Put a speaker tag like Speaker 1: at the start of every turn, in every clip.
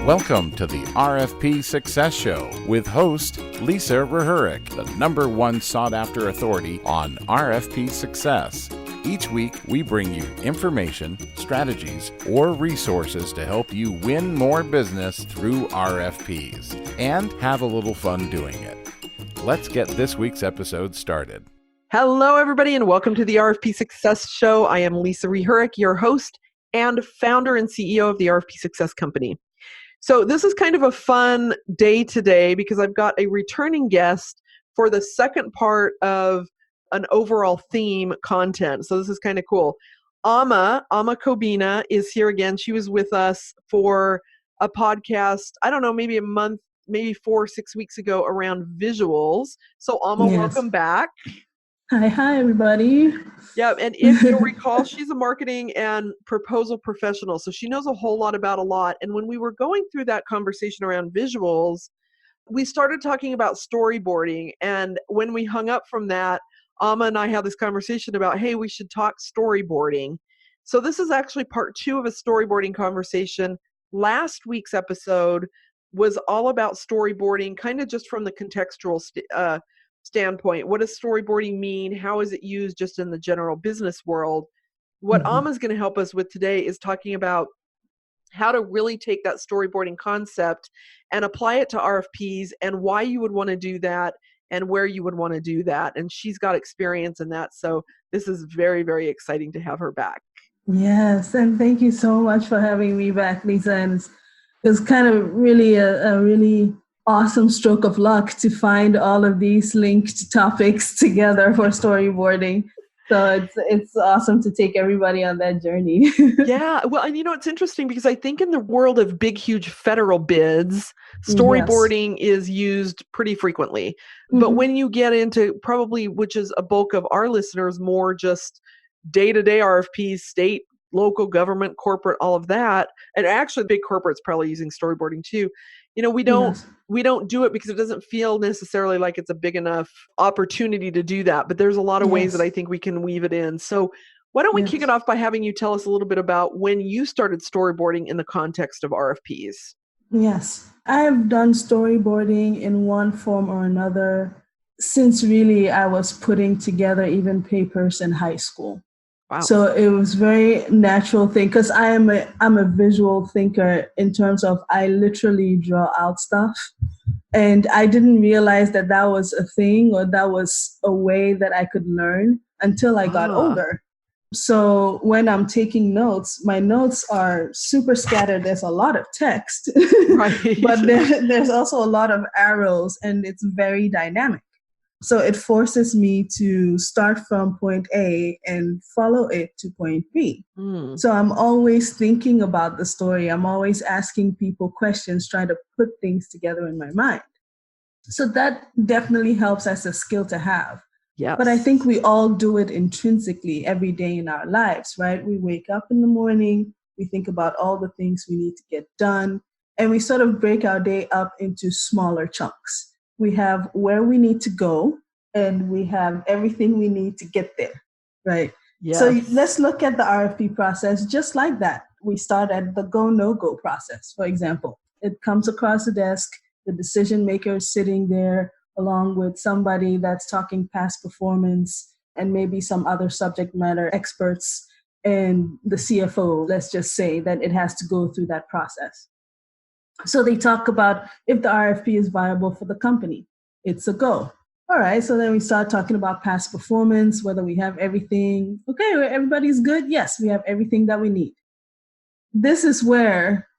Speaker 1: Welcome to the RFP Success Show with host Lisa Rehurik, the #1 sought-after authority on RFP success. Each week, we bring you information, strategies, or resources to help you win more business through RFPs and have a little fun doing it. Let's get this week's episode started.
Speaker 2: Hello, everybody, and welcome to the RFP Success Show. I am Lisa Rehurik, your host and founder and CEO of the RFP Success Company. So this is kind of a fun day today because I've got a returning guest for the second part of an overall theme content. So this is kind of cool. Amma Cobbina is here again. She was with us for a podcast, I don't know, maybe a month, maybe 4 or 6 weeks ago around visuals. So Amma,
Speaker 3: Yes.
Speaker 2: Welcome back.
Speaker 3: Hi, everybody.
Speaker 2: Yeah, and if you'll recall, she's a marketing and proposal professional, so she knows a whole lot about a lot. And when we were going through that conversation around visuals, we started talking about storyboarding. And when we hung up from that, Amma and I had this conversation about, hey, we should talk storyboarding. So this is actually part 2 of a storyboarding conversation. Last week's episode was all about storyboarding, kind of just from the contextual standpoint. What does storyboarding mean? How is it used just in the general business world? What Amma is going to help us with today is talking about how to really take that storyboarding concept and apply it to RFPs and why you would want to do that and where you would want to do that. And she's got experience in that. So this is very, very exciting to have her back.
Speaker 3: Yes, and thank you so much for having me back, Lisa. And it's kind of really a really awesome stroke of luck to find all of these linked topics together for storyboarding. So it's awesome to take everybody on that journey.
Speaker 2: Yeah. Well, and it's interesting because I think in the world of big, huge federal bids, storyboarding is used pretty frequently. But when you get into probably, which is a bulk of our listeners, more just day-to-day RFPs, state, local government, corporate, all of that, and actually big corporates probably using storyboarding too. We don't do it because it doesn't feel necessarily like it's a big enough opportunity to do that. But there's a lot of ways that I think we can weave it in. So why don't we kick it off by having you tell us a little bit about when you started storyboarding in the context of RFPs? Yes,
Speaker 3: I have done storyboarding in one form or another since really I was putting together even papers in high school.
Speaker 2: Wow.
Speaker 3: So it was very natural thing because I'm a visual thinker in terms of I literally draw out stuff. And I didn't realize that was a thing or that was a way that I could learn until I got older. So when I'm taking notes, my notes are super scattered. There's a lot of text,
Speaker 2: right.
Speaker 3: But there's also a lot of arrows and it's very dynamic. So it forces me to start from point A and follow it to point B. So I'm always thinking about the story. I'm always asking people questions, trying to put things together in my mind. So that definitely helps as a skill to have.
Speaker 2: Yes.
Speaker 3: But I think we all do it intrinsically every day in our lives, right? We wake up in the morning, we think about all the things we need to get done, and we sort of break our day up into smaller chunks. We have where we need to go, and we have everything we need to get there, right?
Speaker 2: Yes.
Speaker 3: So let's look at the RFP process just like that. We start at the go, no-go process, for example. It comes across the desk, the decision maker is sitting there along with somebody that's talking past performance and maybe some other subject matter experts and the CFO, let's just say that it has to go through that process. So they talk about if the RFP is viable for the company. It's a go. All right, so then we start talking about past performance, whether we have everything. Okay, everybody's good. Yes, we have everything that we need. This is where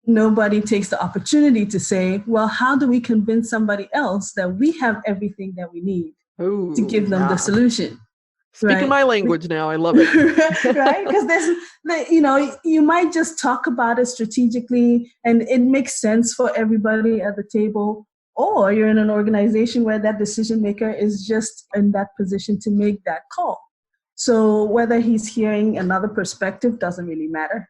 Speaker 3: nobody takes the opportunity to say, well, how do we convince somebody else that we have everything that we need to give them the solution?
Speaker 2: Speaking my language now, I love it.
Speaker 3: Right? Because you might just talk about it strategically and it makes sense for everybody at the table. Or you're in an organization where that decision maker is just in that position to make that call. So whether he's hearing another perspective doesn't really matter,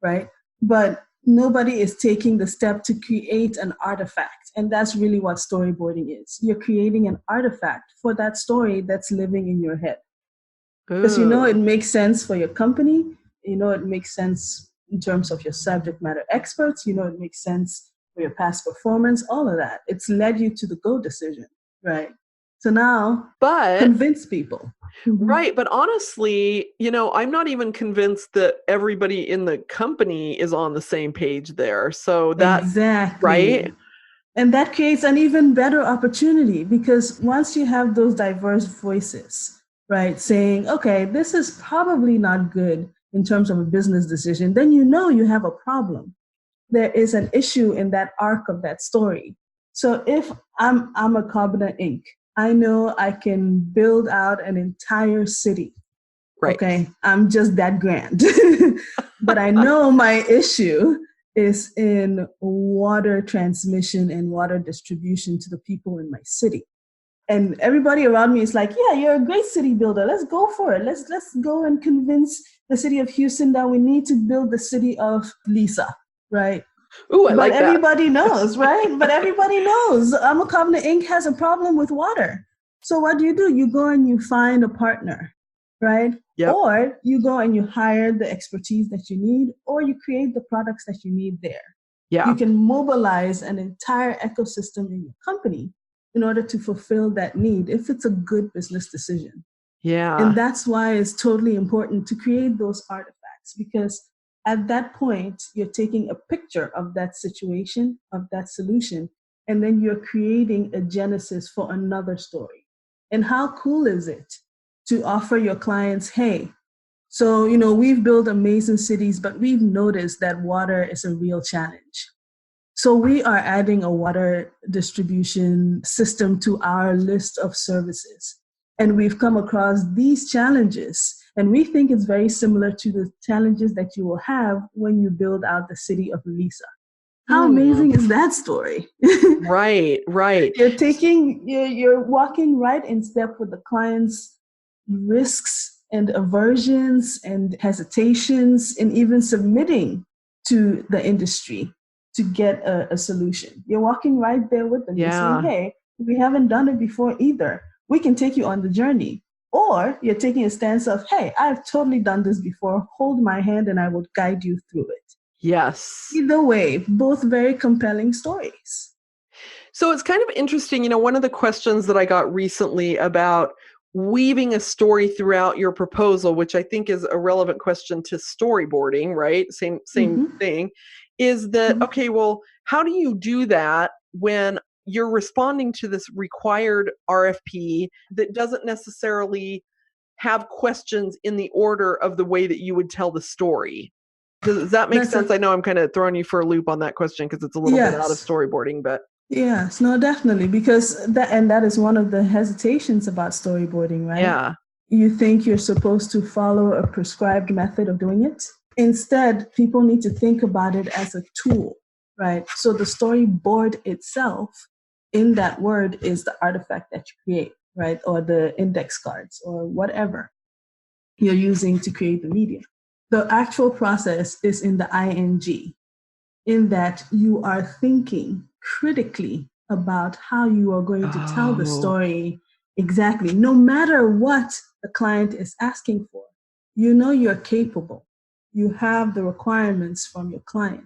Speaker 3: right? But nobody is taking the step to create an artifact. And that's really what storyboarding is. You're creating an artifact for that story that's living in your head. Because it makes sense for your company, it makes sense in terms of your subject matter experts. You know, it makes sense for your past performance, all of that. It's led you to the go decision, right? So now convince people.
Speaker 2: Right. But honestly, I'm not even convinced that everybody in the company is on the same page there. So that,
Speaker 3: exactly.
Speaker 2: Right.
Speaker 3: And that creates an even better opportunity, because once you have those diverse voices, right, saying, okay, this is probably not good in terms of a business decision, then you have a problem. There is an issue in that arc of that story. So if I'm a Cobbina Inc., I know I can build out an entire city.
Speaker 2: Right.
Speaker 3: Okay, I'm just that grand. But I know my issue is in water transmission and water distribution to the people in my city. And everybody around me is like, yeah, you're a great city builder. Let's go for it. Let's go and convince the city of Houston that we need to build the city of Lisa, right?
Speaker 2: Ooh, I like that.
Speaker 3: But everybody knows, right? But everybody knows Cobbina Inc. has a problem with water. So what do? You go and you find a partner, right?
Speaker 2: Yep.
Speaker 3: Or you go and you hire the expertise that you need, or you create the products that you need there.
Speaker 2: Yeah.
Speaker 3: You can mobilize an entire ecosystem in your company in order to fulfill that need if it's a good business decision.
Speaker 2: Yeah.
Speaker 3: And that's why it's totally important to create those artifacts, because at that point, you're taking a picture of that situation, of that solution, and then you're creating a genesis for another story. And how cool is it to offer your clients, hey, so, we've built amazing cities, but we've noticed that water is a real challenge. So we are adding a water distribution system to our list of services. And we've come across these challenges. And we think it's very similar to the challenges that you will have when you build out the city of Lisa. How amazing is that story?
Speaker 2: Right.
Speaker 3: You're walking right in step with the client's risks and aversions and hesitations, and even submitting to the industry to get a solution. You're walking right there with them. You're saying, hey, we haven't done it before either. We can take you on the journey. Or you're taking a stance of, hey, I've totally done this before. Hold my hand and I will guide you through it.
Speaker 2: Yes.
Speaker 3: Either way, both very compelling stories.
Speaker 2: So it's kind of interesting, one of the questions that I got recently about weaving a story throughout your proposal, which I think is a relevant question to storyboarding, right? Same thing, is that, okay, well, how do you do that when you're responding to this required RFP that doesn't necessarily have questions in the order of the way that you would tell the story? Does that make sense? I know I'm kind of throwing you for a loop on that question because it's a little bit out of storyboarding, but.
Speaker 3: Yes, no, definitely. Because that is one of the hesitations about storyboarding, right?
Speaker 2: Yeah.
Speaker 3: You think you're supposed to follow a prescribed method of doing it. Instead, people need to think about it as a tool, right? So the storyboard itself, in that word, is the artifact that you create, right? Or the index cards or whatever you're using to create the medium. The actual process is in the ing, in that you are thinking critically about how you are going to tell the story exactly, no matter what the client is asking for. You're capable. You have the requirements from your client.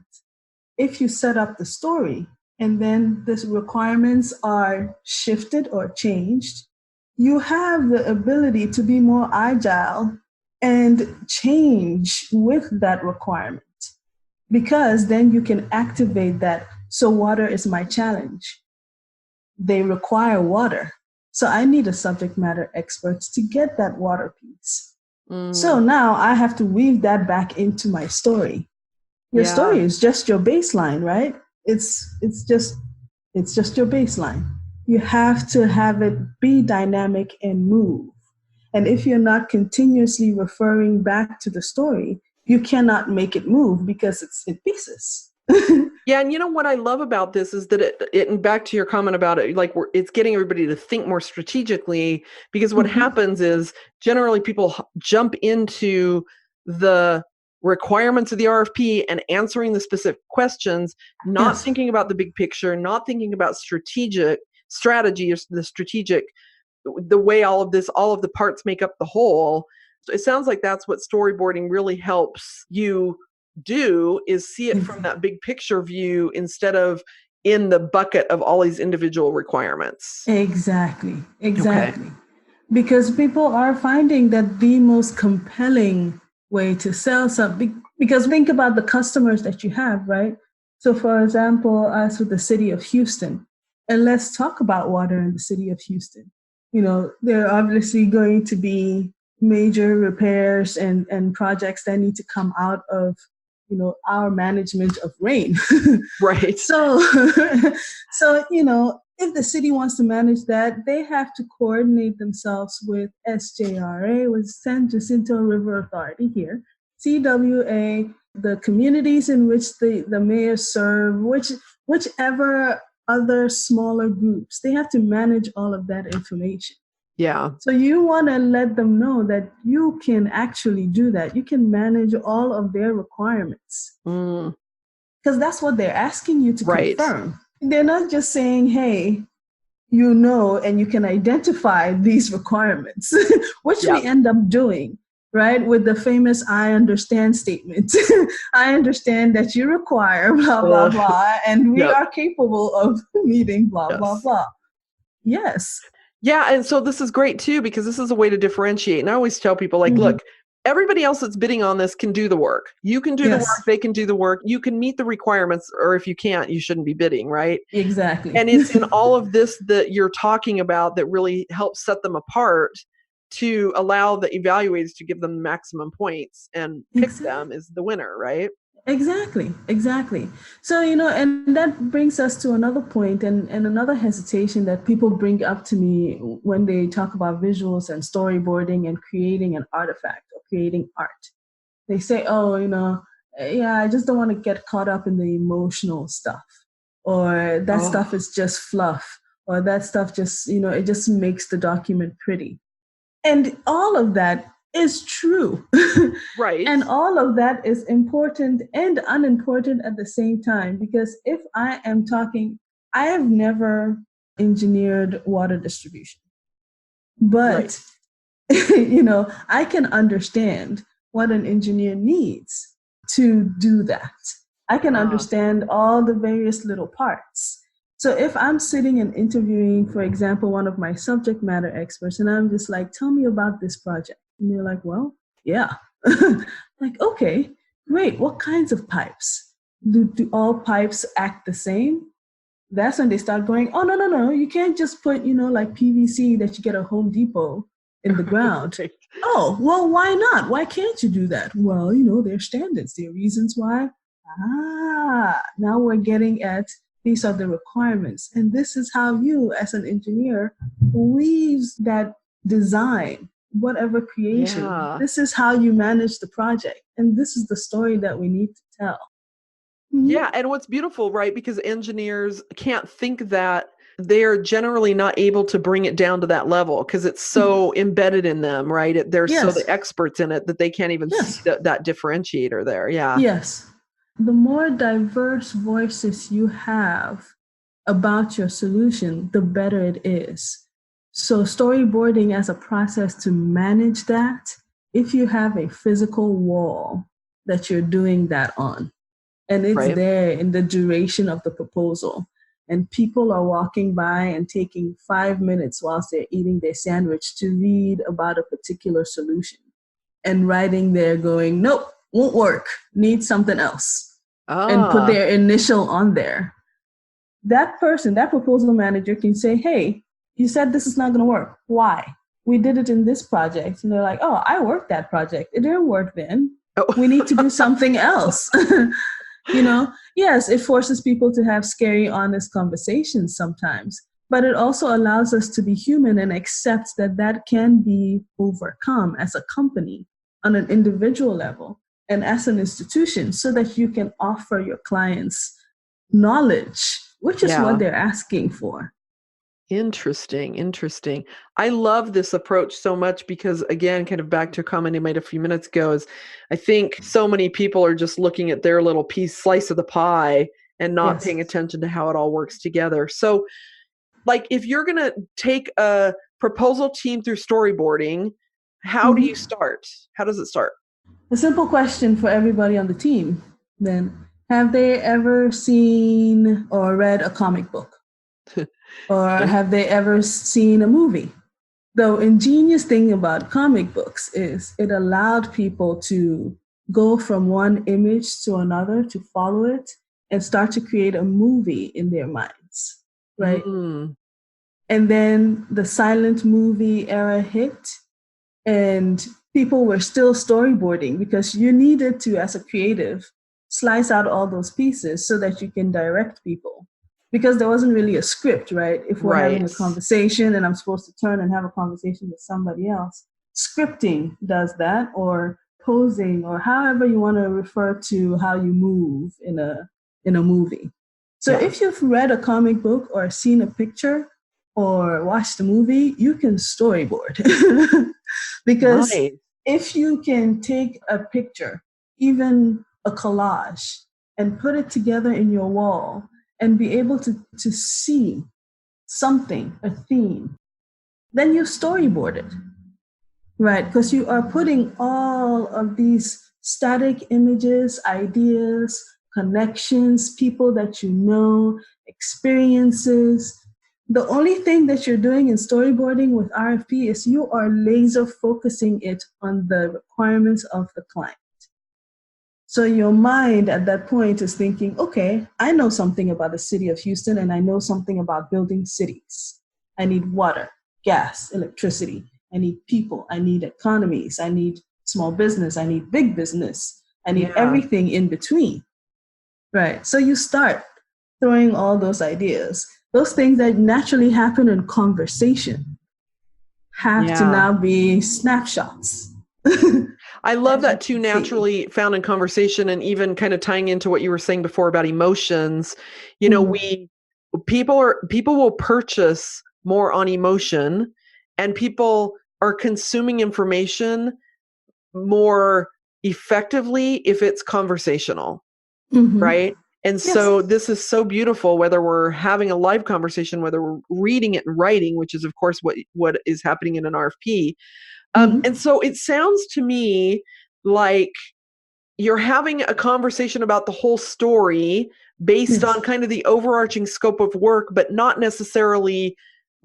Speaker 3: If you set up the story and then the requirements are shifted or changed, you have the ability to be more agile and change with that requirement, because then you can activate that. So water is my challenge. They require water. So I need a subject matter expert to get that water piece. So now I have to weave that back into my story. Your story is just your baseline, right? It's just your baseline. You have to have it be dynamic and move. And if you're not continuously referring back to the story, you cannot make it move because it's in pieces.
Speaker 2: Yeah, and what I love about this is that it and back to your comment about it, like it's getting everybody to think more strategically, because what happens is generally people jump into the requirements of the RFP and answering the specific questions, not thinking about the big picture, not thinking about strategy or the way all of the parts make up the whole. So it sounds like that's what storyboarding really helps you do is see it from that big picture view instead of in the bucket of all these individual requirements.
Speaker 3: Exactly.
Speaker 2: Okay.
Speaker 3: Because people are finding that the most compelling way to sell something, because think about the customers that you have, right? So for example, as with the city of Houston, and let's talk about water in the city of Houston. There are obviously going to be major repairs and projects that need to come out of, our management of rain.
Speaker 2: Right.
Speaker 3: So, if the city wants to manage that, they have to coordinate themselves with SJRA, with San Jacinto River Authority here, CWA, the communities in which the mayors serve, whichever other smaller groups. They have to manage all of that information.
Speaker 2: Yeah.
Speaker 3: So you want to let them know that you can actually do that. You can manage all of their requirements. Because that's what they're asking you to confirm. They're not just saying, hey, and you can identify these requirements, which we end up doing, right? With the famous I understand statement. I understand that you require blah, blah, blah, and we are capable of meeting blah, blah, blah. Yes.
Speaker 2: Yeah, and so this is great too, because this is a way to differentiate. And I always tell people, look, everybody else that's bidding on this can do the work. You can do the work, they can do the work. You can meet the requirements, or if you can't, you shouldn't be bidding, right?
Speaker 3: Exactly.
Speaker 2: And it's in all of this that you're talking about that really helps set them apart to allow the evaluators to give them maximum points and pick them as the winner, right?
Speaker 3: Exactly. So, and that brings us to another point and another hesitation that people bring up to me when they talk about visuals and storyboarding and creating an artifact or creating art. They say, I just don't want to get caught up in the emotional stuff, or that stuff is just fluff, or that stuff just, it just makes the document pretty. And all of that is true.
Speaker 2: Right.
Speaker 3: And all of that is important and unimportant at the same time, because if I am talking, I have never engineered water distribution, but I can understand what an engineer needs to do that. I can understand all the various little parts. So if I'm sitting and interviewing, for example, one of my subject matter experts, and I'm just like, tell me about this project. And they're like, well, yeah. Like, okay, great. What kinds of pipes? Do all pipes act the same? That's when they start going, oh, no. You can't just put, like PVC that you get at Home Depot in the ground.
Speaker 2: Right.
Speaker 3: Oh, well, why not? Why can't you do that? Well, there are standards. There are reasons why. Now we're getting at these are the requirements. And this is how you, as an engineer, weaves that design, whatever creation.
Speaker 2: Yeah.
Speaker 3: This is how you manage the project. And this is the story that we need to tell.
Speaker 2: Yeah. And what's beautiful, right? Because engineers can't think that they're generally not able to bring it down to that level because it's so embedded in them, right? They're so the experts in it that they can't even see that differentiator there. Yeah.
Speaker 3: Yes. The more diverse voices you have about your solution, the better it is. So storyboarding as a process to manage that, if you have a physical wall that you're doing that on, and it's there in the duration of the proposal, and people are walking by and taking 5 minutes whilst they're eating their sandwich to read about a particular solution, and writing there going, nope, won't work, need something else, and put their initial on there. That person, that proposal manager can say, hey, you said this is not going to work. Why? We did it in this project. And they're like, oh, I worked that project. It didn't work then. We need to do something else. Yes, it forces people to have scary, honest conversations sometimes, but it also allows us to be human and accept that that can be overcome as a company on an individual level and as an institution, so that you can offer your clients knowledge, which is what they're asking for.
Speaker 2: Interesting. I love this approach so much because, again, kind of back to a comment I made a few minutes ago, is I think so many people are just looking at their little slice of the pie and not paying attention to how it all works together. So, like, if you're going to take a proposal team through storyboarding, how do you start? How does it start?
Speaker 3: A simple question for everybody on the team then. Have they ever seen or read a comic book? Or have they ever seen a movie? The ingenious thing about comic books is it allowed people to go from one image to another, to follow it, and start to create a movie in their minds, right?
Speaker 2: Mm.
Speaker 3: And then the silent movie era hit, and people were still storyboarding because you needed to, as a creative, slice out all those pieces so that you can direct people. Because there wasn't really a script, right? If we're having a conversation and I'm supposed to turn and have a conversation with somebody else, scripting does that, or posing, or however you want to refer to how you move in a movie. So if you've read a comic book or seen a picture or watched a movie, you can storyboard. Because if you can take a picture, even a collage, and put it together in your wall and be able to see something, a theme, then you storyboard it, right? Because you are putting all of these static images, ideas, connections, people that you know, experiences. The only thing that you're doing in storyboarding with RFP is you are laser focusing it on the requirements of the client. So your mind at that point is thinking, okay, I know something about the city of Houston and I know something about building cities. I need water, gas, electricity. I need people. I need economies. I need small business. I need big business. I need everything in between. Right. So you start throwing all those ideas. Those things that naturally happen in conversation have to now be snapshots.
Speaker 2: I love that too, naturally found in conversation, and even kind of tying into what you were saying before about emotions. You know, people will purchase more on emotion, and people are consuming information more effectively if it's conversational, right? And so this is so beautiful, whether we're having a live conversation, whether we're reading it and writing, which is of course what is happening in an RFP. And so it sounds to me like you're having a conversation about the whole story based on kind of the overarching scope of work, but not necessarily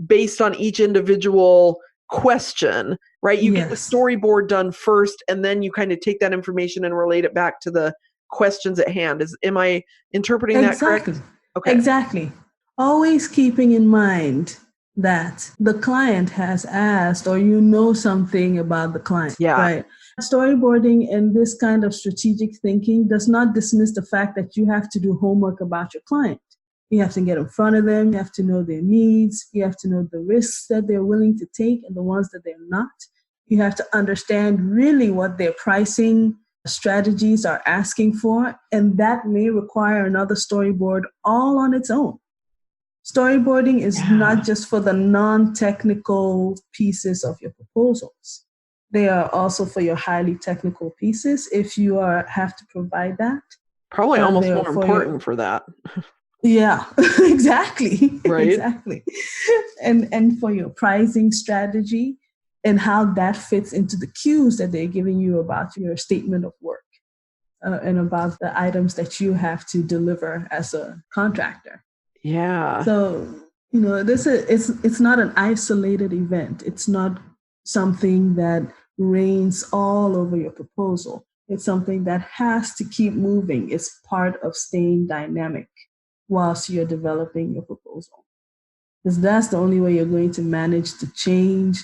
Speaker 2: based on each individual question, right? You get the storyboard done first, and then you kind of take that information and relate it back to the questions at hand. Am I interpreting that correct?
Speaker 3: Okay. Exactly. Always keeping in mind that the client has asked, or you know something about the client, right? Storyboarding and this kind of strategic thinking does not dismiss the fact that you have to do homework about your client. You have to get in front of them. You have to know their needs. You have to know the risks that they're willing to take and the ones that they're not. You have to understand really what their pricing strategies are asking for. And that may require another storyboard all on its own. Storyboarding is not just for the non-technical pieces of your proposals. They are also for your highly technical pieces if you have to provide that.
Speaker 2: Probably almost more important for that.
Speaker 3: Yeah, exactly.
Speaker 2: Right.
Speaker 3: Exactly. And for your pricing strategy and how that fits into the cues that they're giving you about your statement of work and about the items that you have to deliver as a contractor.
Speaker 2: Yeah.
Speaker 3: So, you know, it's not an isolated event. It's not something that reigns all over your proposal. It's something that has to keep moving. It's part of staying dynamic whilst you're developing your proposal. Because that's the only way you're going to manage the change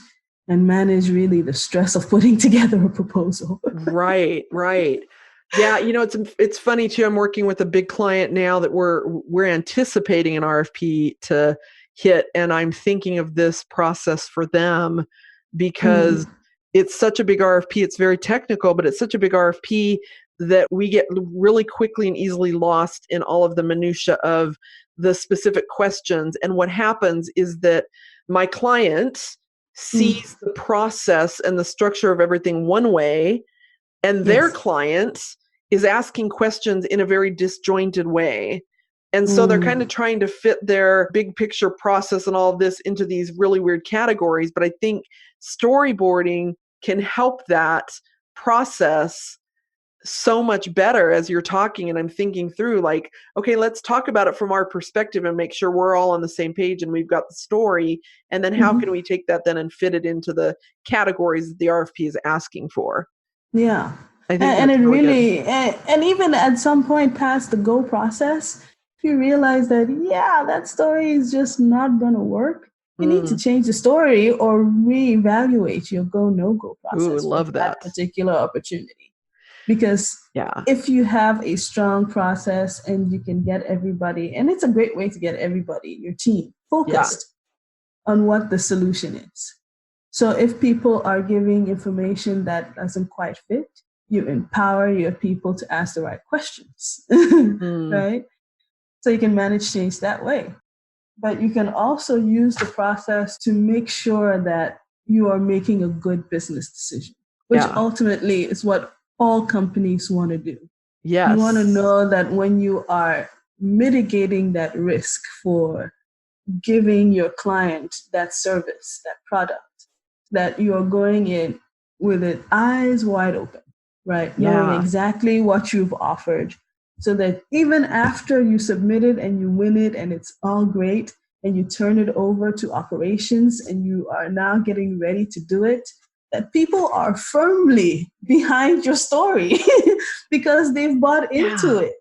Speaker 3: and manage really the stress of putting together a proposal.
Speaker 2: Right. Yeah, you know, it's funny too. I'm working with a big client now that we're anticipating an RFP to hit, and I'm thinking of this process for them because it's such a big RFP. It's very technical, but it's such a big RFP that we get really quickly and easily lost in all of the minutia of the specific questions. And what happens is that my client sees the process and the structure of everything one way, and their client is asking questions in a very disjointed way. And so they're kind of trying to fit their big picture process and all of this into these really weird categories. But I think storyboarding can help that process so much better as you're talking, and I'm thinking through like, okay, let's talk about it from our perspective and make sure we're all on the same page and we've got the story. And then how can we take that then and fit it into the categories that the RFP is asking for?
Speaker 3: Yeah.
Speaker 2: I think
Speaker 3: And it
Speaker 2: that's
Speaker 3: really, and even at some point past the go process, if you realize that, that story is just not going to work, you need to change the story or reevaluate your go, no-go process
Speaker 2: Ooh, love
Speaker 3: for
Speaker 2: that
Speaker 3: particular opportunity. Because if you have a strong process and you can get everybody, and it's a great way to get everybody, your team, focused on what the solution is. So if people are giving information that doesn't quite fit, you empower your people to ask the right questions, right? So you can manage change that way. But you can also use the process to make sure that you are making a good business decision, which ultimately is what all companies want to do.
Speaker 2: Yes.
Speaker 3: You want to know that when you are mitigating that risk for giving your client that service, that product, that you are going in with it eyes wide open, right? Knowing exactly what you've offered, so that even after you submit it and you win it and it's all great and you turn it over to operations and you are now getting ready to do it, that people are firmly behind your story because they've bought into it,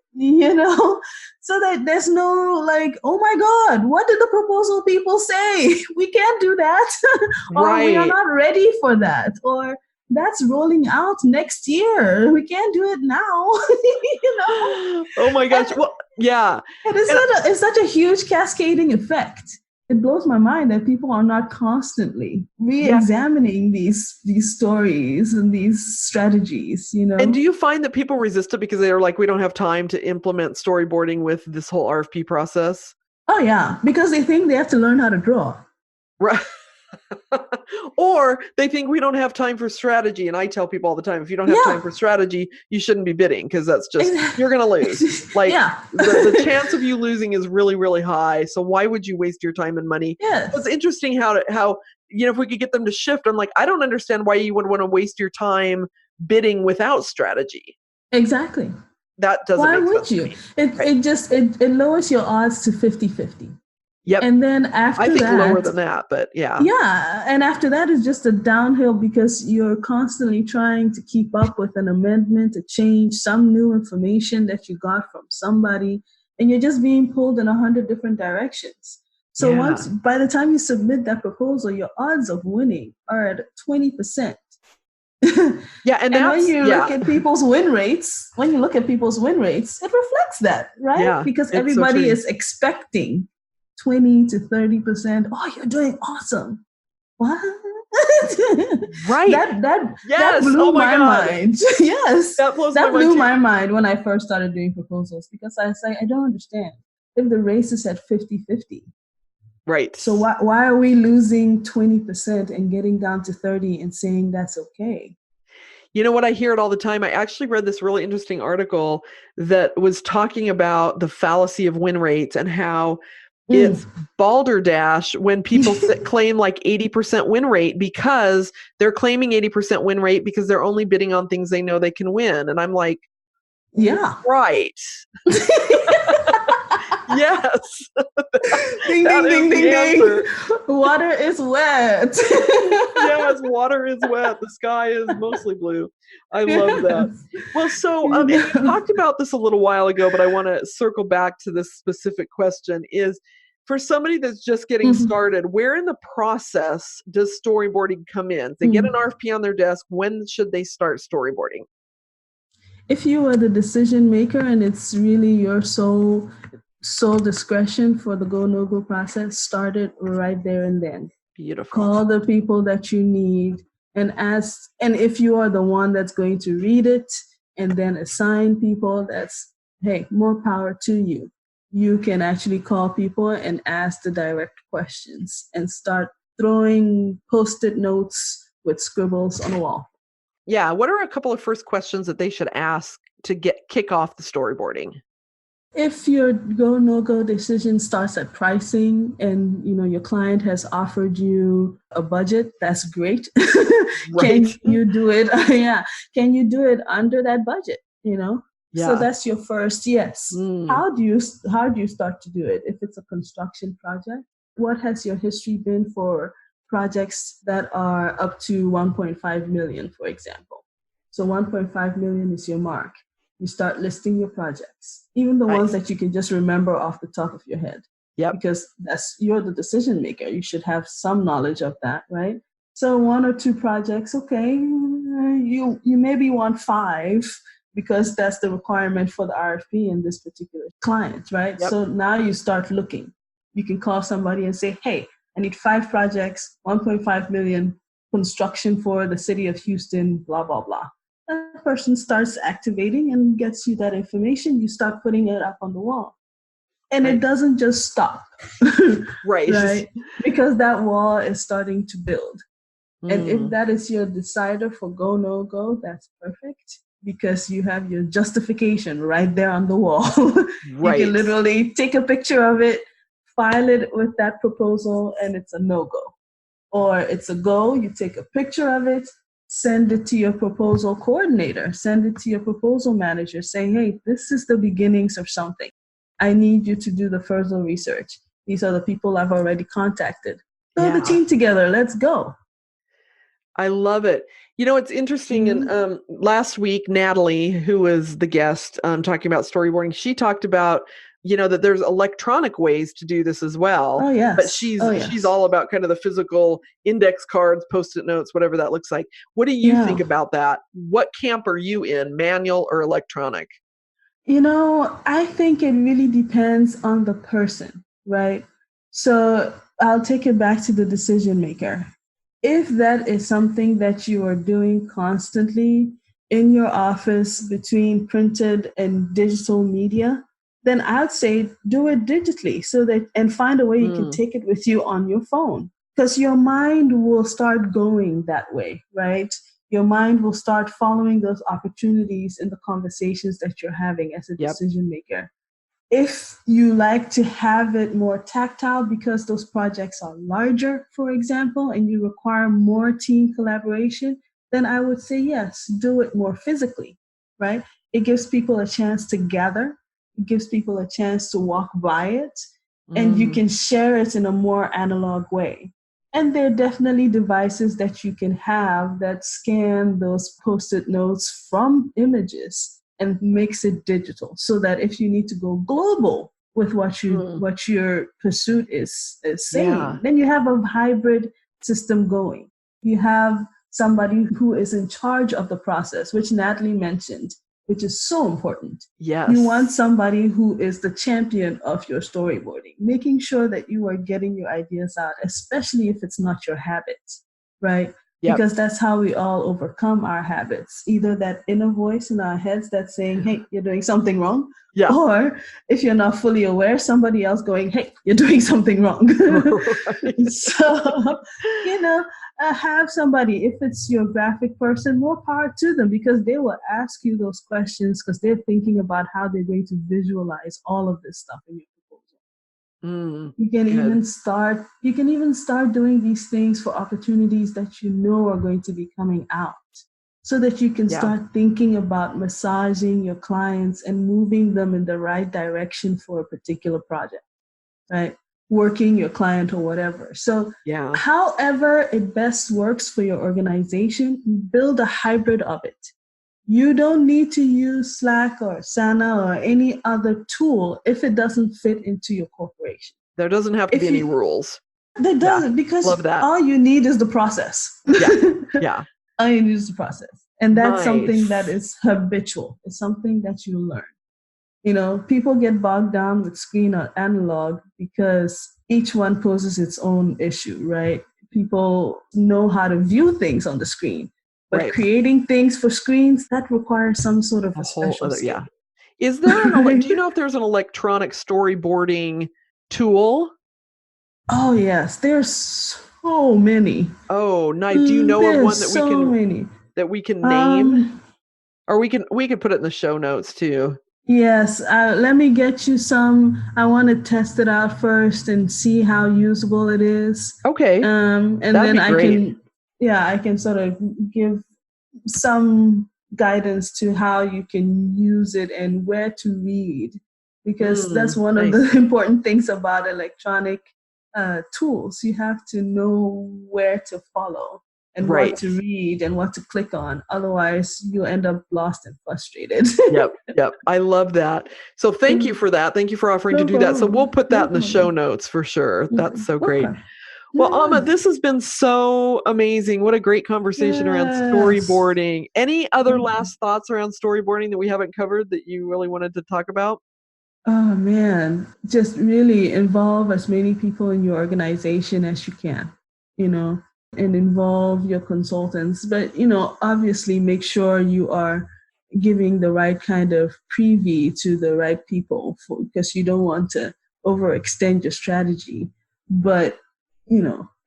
Speaker 3: so that there's no like, oh my God, what did the proposal people say? We can't do that. Or we are not ready for that. Or that's rolling out next year. We can't do it now.
Speaker 2: Oh my gosh. Well, yeah.
Speaker 3: It's such a huge cascading effect. It blows my mind that people are not constantly re-examining these stories and these strategies,
Speaker 2: And do you find that people resist it because they're like, we don't have time to implement storyboarding with this whole RFP process?
Speaker 3: Oh yeah, because they think they have to learn how to draw.
Speaker 2: Right. Or they think we don't have time for strategy. And I tell people all the time, if you don't have time for strategy, you shouldn't be bidding, because that's just, you're going to lose. Like the chance of you losing is really, really high. So why would you waste your time and money?
Speaker 3: Yes.
Speaker 2: It's interesting how, if we could get them to shift, I'm like, I don't understand why you would want to waste your time bidding without strategy.
Speaker 3: Exactly.
Speaker 2: That doesn't make sense to me.
Speaker 3: It lowers your odds to 50-50.
Speaker 2: Yep.
Speaker 3: And then after
Speaker 2: I think
Speaker 3: that,
Speaker 2: lower than that, but yeah.
Speaker 3: Yeah. And after that is just a downhill, because you're constantly trying to keep up with an amendment, a change, some new information that you got from somebody, and you're just being pulled in 100 different directions. So by the time you submit that proposal, your odds of winning are at 20%.
Speaker 2: Yeah, and
Speaker 3: when you look at people's win rates, it reflects that, right?
Speaker 2: Yeah,
Speaker 3: because everybody is expecting 20 to 30%. Oh, you're doing awesome. What?
Speaker 2: Right.
Speaker 3: That blew my mind. Yes.
Speaker 2: That
Speaker 3: blew my mind when I first started doing proposals, because I say, I don't understand. If the race is at 50-50.
Speaker 2: Right.
Speaker 3: So why are we losing 20% and getting down to 30 and saying that's okay?
Speaker 2: You know what? I hear it all the time. I actually read this really interesting article that was talking about the fallacy of win rates and how it's balderdash when people claim like 80% win rate, because they're claiming 80% win rate because they're only bidding on things they know they can win. And I'm like, right. Yes.
Speaker 3: Ding, ding, ding, ding, ding. Water is wet.
Speaker 2: Yes, water is wet. The sky is mostly blue. I love that. Well, so and you talked about this a little while ago, but I want to circle back to this specific question. Is for somebody that's just getting started, where in the process does storyboarding come in? They get an RFP on their desk. When should they start storyboarding?
Speaker 3: If you are the decision maker and it's really your sole discretion for the go, no-go process, start it right there and then.
Speaker 2: Beautiful.
Speaker 3: Call the people that you need and ask, and if you are the one that's going to read it and then assign people, hey, more power to you. You can actually call people and ask the direct questions and start throwing Post-it notes with scribbles on the wall.
Speaker 2: Yeah. What are a couple of first questions that they should ask to kick off the storyboarding?
Speaker 3: If your go, no-go decision starts at pricing and your client has offered you a budget, that's great.
Speaker 2: Right.
Speaker 3: Can you do it? Can you do it under that budget? you know?
Speaker 2: Yeah.
Speaker 3: So that's your first yes.
Speaker 2: Mm.
Speaker 3: How do you start to do it? If it's a construction project, what has your history been for projects that are up to 1.5 million, for example? So 1.5 million is your mark. You start listing your projects, even the ones that you can just remember off the top of your head.
Speaker 2: Yep.
Speaker 3: Because you're the decision maker. You should have some knowledge of that, right? So 1 or 2 projects, okay, you maybe want 5 because that's the requirement for the RFP in this particular client, right?
Speaker 2: Yep.
Speaker 3: So now you start looking. You can call somebody and say, hey, I need 5 projects, 1.5 million, construction for the city of Houston, blah, blah, blah. That person starts activating and gets you that information. You start putting it up on the wall. And it doesn't just stop. Right? Because that wall is starting to build. And if that is your decider for go, no go, that's perfect. Because you have your justification right there on the wall. You can literally take a picture of it, file it with that proposal, and it's a no-go. Or it's a go, you take a picture of it, send it to your proposal coordinator, send it to your proposal manager, saying, hey, this is the beginnings of something. I need you to do the further research. These are the people I've already contacted. Throw the team together, let's go.
Speaker 2: I love it. You know, it's interesting. And last week, Natalie, who was the guest talking about storyboarding, she talked about, you know, that there's electronic ways to do this as well.
Speaker 3: Oh, yes.
Speaker 2: But she's all about kind of the physical index cards, Post-it notes, whatever that looks like. What do you think about that? What camp are you in, manual or electronic?
Speaker 3: You know, I think it really depends on the person, right? So I'll take it back to the decision maker. If that is something that you are doing constantly in your office between printed and digital media, then I'd say do it digitally and find a way you can take it with you on your phone, because your mind will start going that way, right? Your mind will start following those opportunities in the conversations that you're having as a decision maker. If you like to have it more tactile because those projects are larger, for example, and you require more team collaboration, then I would say, yes, do it more physically, right? It gives people a chance to gather. It gives people a chance to walk by it, and you can share it in a more analog way. And there are definitely devices that you can have that scan those Post-it notes from images and makes it digital, so that if you need to go global with what your pursuit is saying, then you have a hybrid system going. You have somebody who is in charge of the process, which Natalie mentioned, which is so important.
Speaker 2: Yes.
Speaker 3: You want somebody who is the champion of your storyboarding, making sure that you are getting your ideas out, especially if it's not your habit, right? Yep. Because that's how we all overcome our habits. Either that inner voice in our heads that's saying, hey, you're doing something wrong. Yeah. Or if you're not fully aware, somebody else going, hey, you're doing something wrong. So, have somebody, if it's your graphic person, more power to them, because they will ask you those questions because they're thinking about how they're going to visualize all of this stuff in your proposal. You can even start doing these things for opportunities that you know are going to be coming out, so that you can start thinking about massaging your clients and moving them in the right direction for a particular project, right? Working your client or whatever. So however it best works for your organization, build a hybrid of it. You don't need to use Slack or Asana or any other tool if it doesn't fit into your corporation.
Speaker 2: There doesn't have to be any rules.
Speaker 3: There doesn't, because all you need is the process. All you need is the process. And that's something that is habitual. It's something that you learn. You know, people get bogged down with screen or analog because each one poses its own issue, right? People know how to view things on the screen, but creating things for screens, that requires some sort of a special skill.
Speaker 2: Is there do you know if there's an electronic storyboarding tool?
Speaker 3: Oh, yes. There's so many.
Speaker 2: Oh, nice. Do you know of one that we can name? Or we can put it in the show notes too.
Speaker 3: Yes, let me get you some. I want to test it out first and see how usable it is.
Speaker 2: Okay.
Speaker 3: And then I can sort of give some guidance to how you can use it and where to read, because that's one of the important things about electronic tools. You have to know where to follow and what to read and what to click on. Otherwise, you'll end up lost and frustrated.
Speaker 2: Yep. I love that. So thank you for that. Thank you for offering to do that. So we'll put that in the show notes for sure. That's so great. Well, Amma, this has been so amazing. What a great conversation around storyboarding. Any other last thoughts around storyboarding that we haven't covered that you really wanted to talk about?
Speaker 3: Oh, man. Just really involve as many people in your organization as you can, and involve your consultants. But, obviously make sure you are giving the right kind of preview to the right people, because you don't want to overextend your strategy. But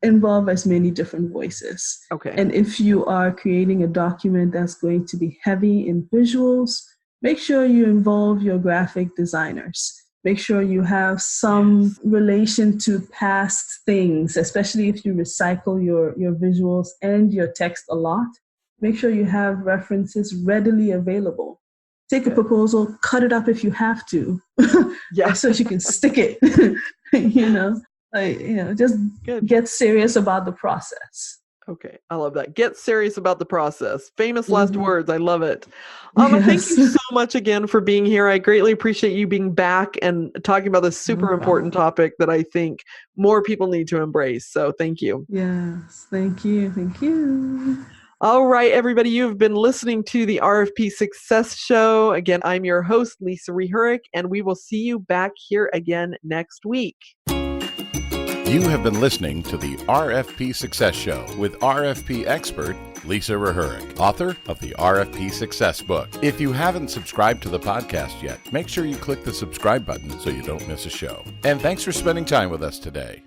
Speaker 3: involve as many different voices.
Speaker 2: Okay.
Speaker 3: And if you are creating a document that's going to be heavy in visuals, make sure you involve your graphic designers. Make sure you have some relation to past things, especially if you recycle your visuals and your text a lot. Make sure you have references readily available. Take a proposal, cut it up if you have to, so you can stick it, just get serious about the process.
Speaker 2: Okay. I love that. Get serious about the process. Famous last words. I love it. Thank you so much again for being here. I greatly appreciate you being back and talking about this super important topic that I think more people need to embrace. So thank you.
Speaker 3: Yes. Thank you. Thank you.
Speaker 2: All right, everybody, you've been listening to the RFP Success Show. Again, I'm your host, Lisa Reherik, and we will see you back here again next week.
Speaker 1: You have been listening to the RFP Success Show with RFP expert Lisa Reherik, author of the RFP Success Book. If you haven't subscribed to the podcast yet, make sure you click the subscribe button so you don't miss a show. And thanks for spending time with us today.